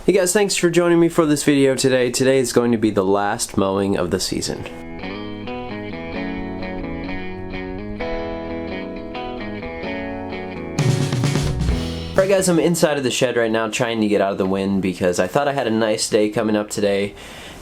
Hey guys, thanks for joining me for this video today. Today is going to be the last mowing of the season. Alright guys, I'm inside of the shed right now trying to get out of the wind because I thought I had a nice day coming up today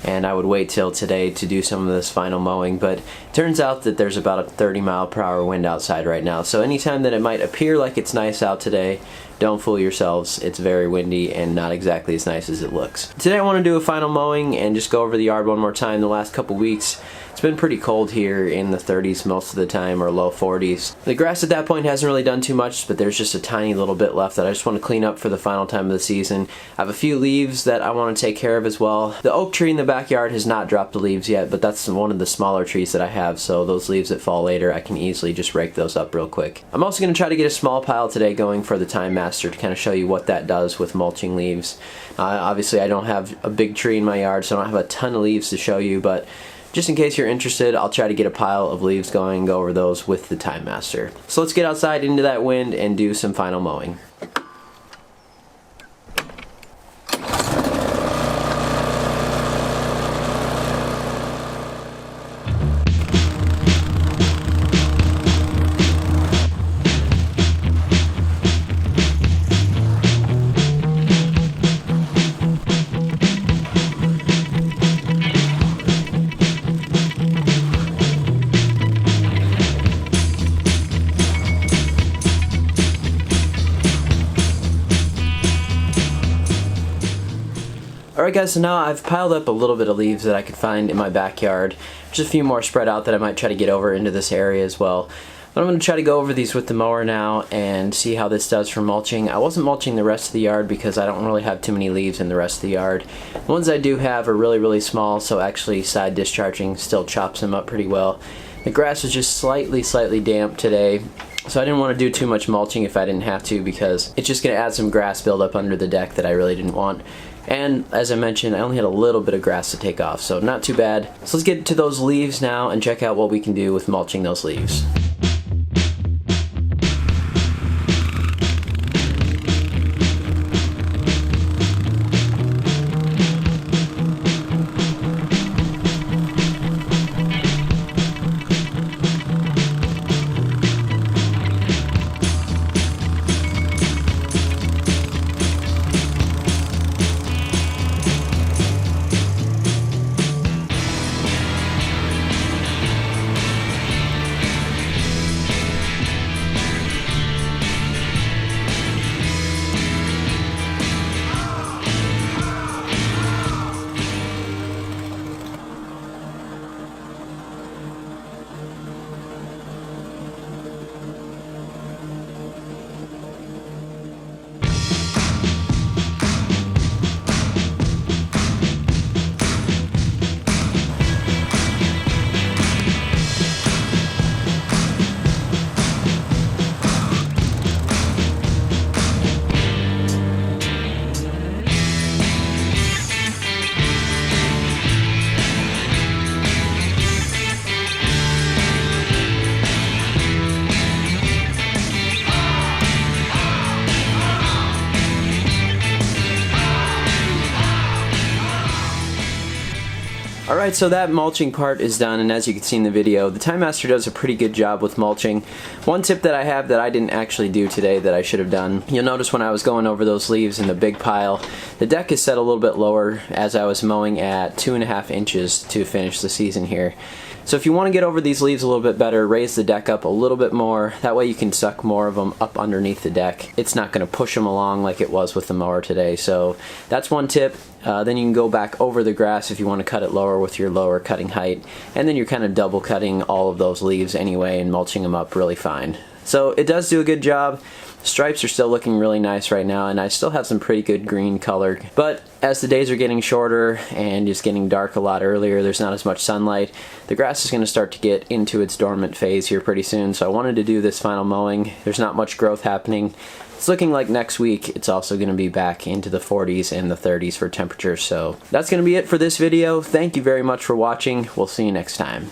and I would wait till today to do some of this final mowing, but it turns out that there's about a 30-mile-per-hour wind outside right now. So anytime that it might appear like it's nice out today, don't fool yourselves. It's very windy and not exactly as nice as it looks. Today I want to do a final mowing and just go over the yard one more time. The last couple weeks it's been pretty cold here, in the 30s most of the time, or low 40s. The grass at that point hasn't really done too much, but there's just a tiny little bit left that I just want to clean up for the final time of the season. I have a few leaves that I want to take care of as well. The oak tree in the backyard has not dropped the leaves yet, but that's one of the smaller trees that I have, so those leaves that fall later I can easily just rake those up real quick. I'm also going to try to get a small pile today going for the Timemaster to kind of show you what that does with mulching leaves. Obviously I don't have a big tree in my yard, so I don't have a ton of leaves to show you, but just in case you're interested, I'll try to get a pile of leaves going and go over those with the Timemaster. So let's get outside into that wind and do some final mowing. Alright guys, so now I've piled up a little bit of leaves that I could find in my backyard. Just a few more spread out that I might try to get over into this area as well. But I'm going to try to go over these with the mower now and see how this does for mulching. I wasn't mulching the rest of the yard because I don't really have too many leaves in the rest of the yard. The ones I do have are really small, so actually side discharging still chops them up pretty well. The grass was just slightly damp today, so I didn't want to do too much mulching if I didn't have to, because it's just going to add some grass buildup under the deck that I really didn't want. And as I mentioned, I only had a little bit of grass to take off, so not too bad. So let's get to those leaves now and check out what we can do with mulching those leaves. Alright, so that mulching part is done, and as you can see in the video, the Timemaster does a pretty good job with mulching. One tip that I have that I didn't actually do today that I should have done, you'll notice when I was going over those leaves in the big pile, the deck is set a little bit lower as I was mowing at 2.5 inches to finish the season here. So if you want to get over these leaves a little bit better, raise the deck up a little bit more. That way you can suck more of them up underneath the deck. It's not going to push them along like it was with the mower today. So that's one tip. Then you can go back over the grass if you want to cut it lower with your lower cutting height. And then you're kind of double cutting all of those leaves anyway and mulching them up really fine. So it does do a good job. Stripes are still looking really nice right now, and I still have some pretty good green color. But as the days are getting shorter and it's getting dark a lot earlier, there's not as much sunlight, the grass is going to start to get into its dormant phase here pretty soon. So I wanted to do this final mowing. There's not much growth happening. It's looking like next week it's also going to be back into the 40s and the 30s for temperatures. So that's going to be it for this video. Thank you very much for watching. We'll see you next time.